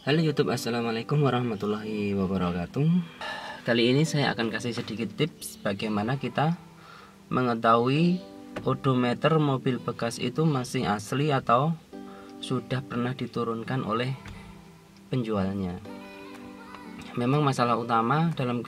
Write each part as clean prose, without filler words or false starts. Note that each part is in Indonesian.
Halo YouTube, assalamualaikum warahmatullahi wabarakatuh. Kali ini saya akan kasih sedikit tips bagaimana kita mengetahui odometer mobil bekas itu masih asli atau sudah pernah diturunkan oleh penjualnya. Memang masalah utama dalam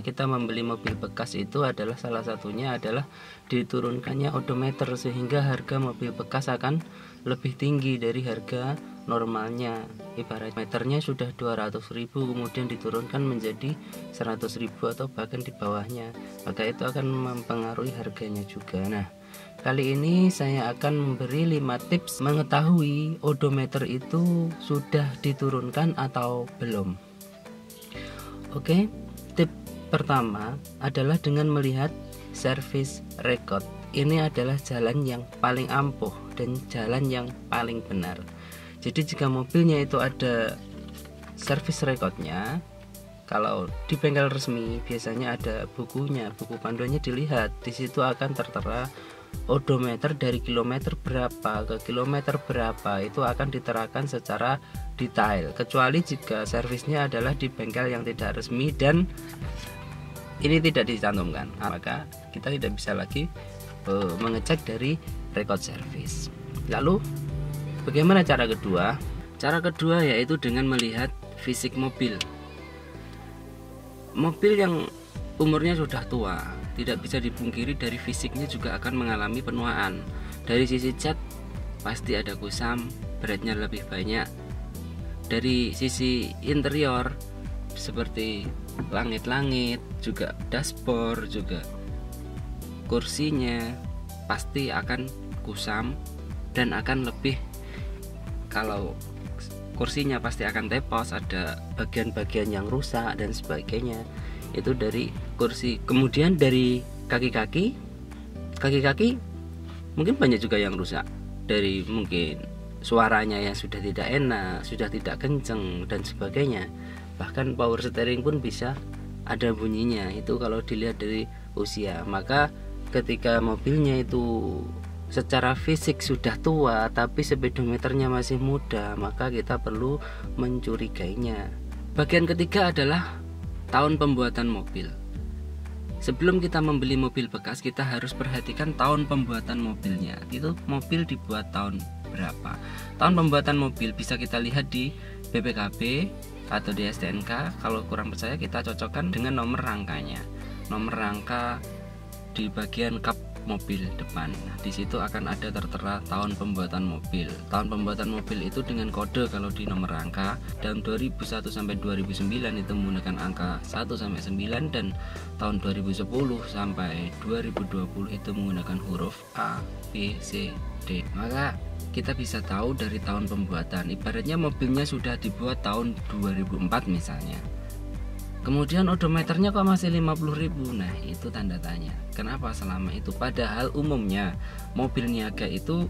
kita membeli mobil bekas itu adalah salah satunya adalah diturunkannya odometer, sehingga harga mobil bekas akan lebih tinggi dari harga normalnya. Ibarat meternya sudah 200.000 kemudian diturunkan menjadi 100.000 atau bahkan di bawahnya, maka itu akan mempengaruhi harganya juga. Nah, kali ini saya akan memberi 5 tips mengetahui odometer itu sudah diturunkan atau belum. Oke, tip pertama adalah dengan melihat service record. Ini adalah jalan yang paling ampuh dan jalan yang paling benar. Jadi jika mobilnya itu ada service recordnya, kalau di bengkel resmi biasanya ada bukunya, buku panduannya dilihat. Di situ akan tertera odometer dari kilometer berapa ke kilometer berapa, itu akan diterangkan secara detail. Kecuali jika servisnya adalah di bengkel yang tidak resmi dan ini tidak dicantumkan, maka kita tidak bisa lagi mengecek dari record service. Lalu bagaimana cara kedua? Cara kedua yaitu dengan melihat fisik mobil. Mobil yang umurnya sudah tua, tidak bisa dipungkiri dari fisiknya juga akan mengalami penuaan. Dari sisi cat pasti ada kusam, beratnya lebih banyak. Dari sisi interior seperti langit-langit, juga dashboard, juga kursinya pasti akan kusam dan akan lebih, kalau kursinya pasti akan tepos, ada bagian-bagian yang rusak dan sebagainya. Itu dari kursi. Kemudian dari kaki-kaki mungkin banyak juga yang rusak, dari mungkin suaranya yang sudah tidak enak, sudah tidak kenceng dan sebagainya. Bahkan power steering pun bisa ada bunyinya, itu kalau dilihat dari usia. Maka ketika mobilnya itu secara fisik sudah tua tapi speedometernya masih muda, maka kita perlu mencurigainya. Bagian ketiga adalah tahun pembuatan mobil. Sebelum kita membeli mobil bekas, kita harus perhatikan tahun pembuatan mobilnya. Itu mobil dibuat tahun berapa. Tahun pembuatan mobil bisa kita lihat di BPKB atau di STNK. Kalau kurang percaya, kita cocokkan dengan nomor rangkanya. Nomor rangka di bagian kap mobil depan. Nah, di situ akan ada tertera tahun pembuatan mobil. Tahun pembuatan mobil itu dengan kode kalau di nomor rangka, dan 2001 sampai 2009 itu menggunakan angka 1 sampai 9, dan tahun 2010 sampai 2020 itu menggunakan huruf A, B, C, D. Maka kita bisa tahu dari tahun pembuatan. Ibaratnya mobilnya sudah dibuat tahun 2004 misalnya. Kemudian odometernya kok masih 50.000. Nah, itu tanda tanya. Kenapa selama itu? Padahal umumnya mobil niaga itu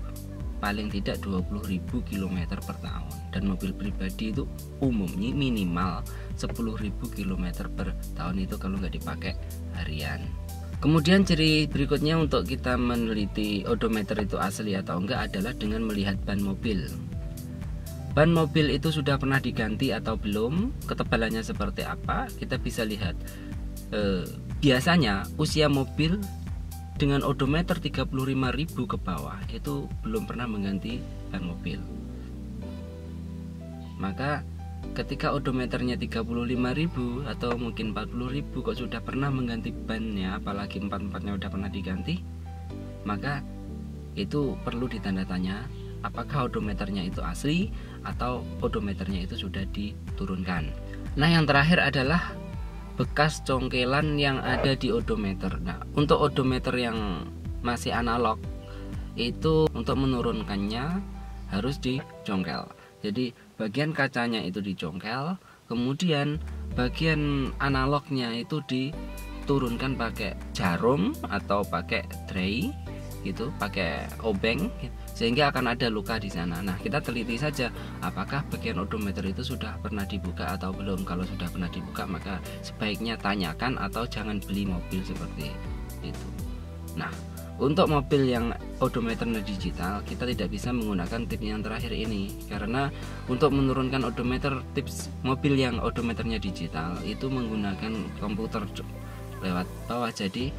paling tidak 20.000 km per tahun, dan mobil pribadi itu umumnya minimal 10.000 km per tahun, itu kalau nggak dipakai harian. Kemudian ciri berikutnya untuk kita meneliti odometer itu asli atau enggak adalah dengan melihat ban mobil. Ban mobil itu sudah pernah diganti atau belum, ketebalannya seperti apa, kita bisa lihat. Biasanya usia mobil dengan odometer 35.000 ke bawah itu belum pernah mengganti ban mobil. Maka ketika odometernya 35.000 atau mungkin 40.000 kok sudah pernah mengganti bannya, apalagi 4-4-nya sudah pernah diganti, maka itu perlu ditanda tanya apakah odometernya itu asli atau odometernya itu sudah diturunkan. Nah, yang terakhir adalah bekas congkelan yang ada di odometer. Nah, untuk odometer yang masih analog itu untuk menurunkannya harus dicongkel. Jadi bagian kacanya itu dicongkel, kemudian bagian analognya itu diturunkan pakai jarum atau pakai tray gitu, pakai obeng, sehingga akan ada luka di sana. Nah, kita teliti saja apakah bagian odometer itu sudah pernah dibuka atau belum. Kalau sudah pernah dibuka, maka sebaiknya tanyakan atau jangan beli mobil seperti itu. Nah, Untuk mobil yang odometernya digital, kita tidak bisa menggunakan tips yang terakhir ini, karena untuk menurunkan odometer, tips mobil yang odometernya digital itu menggunakan komputer lewat bawah, jadi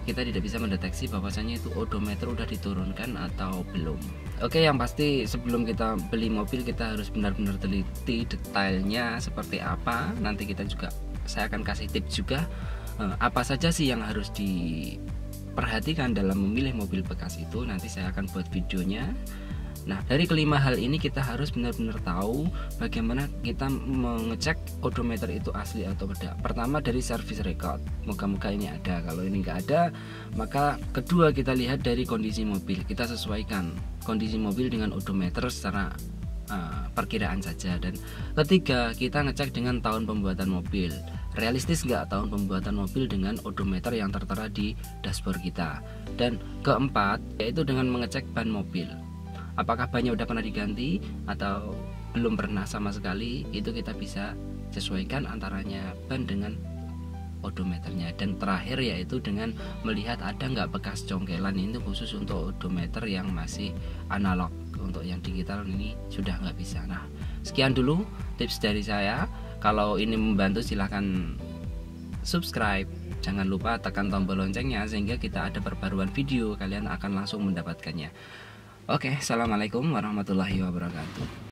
kita tidak bisa mendeteksi bahwasanya itu odometer udah diturunkan atau belum. Oke, yang pasti sebelum kita beli mobil kita harus benar-benar teliti detailnya seperti apa. Nanti saya akan kasih tips juga apa saja sih yang harus diperhatikan dalam memilih mobil bekas itu. Nanti saya akan buat videonya. Nah, dari kelima hal ini kita harus benar-benar tahu bagaimana kita mengecek odometer itu asli atau tidak. Pertama dari service record, moga-moga ini ada. Kalau ini nggak ada, maka kedua kita lihat dari kondisi mobil. Kita sesuaikan kondisi mobil dengan odometer secara perkiraan saja. Dan ketiga, kita ngecek dengan tahun pembuatan mobil. Realistis nggak tahun pembuatan mobil dengan odometer yang tertera di dashboard kita. Dan keempat, yaitu dengan mengecek ban mobil. Apakah bannya udah pernah diganti atau belum pernah sama sekali, itu kita bisa sesuaikan antaranya ban dengan odometernya. Dan terakhir yaitu dengan melihat ada nggak bekas congkelan, itu khusus untuk odometer yang masih analog. Untuk yang digital ini sudah nggak bisa. Nah, sekian dulu tips dari saya. Kalau ini membantu silahkan subscribe. Jangan lupa tekan tombol loncengnya sehingga kita ada perbaruan video kalian akan langsung mendapatkannya. Oke, assalamualaikum warahmatullahi wabarakatuh.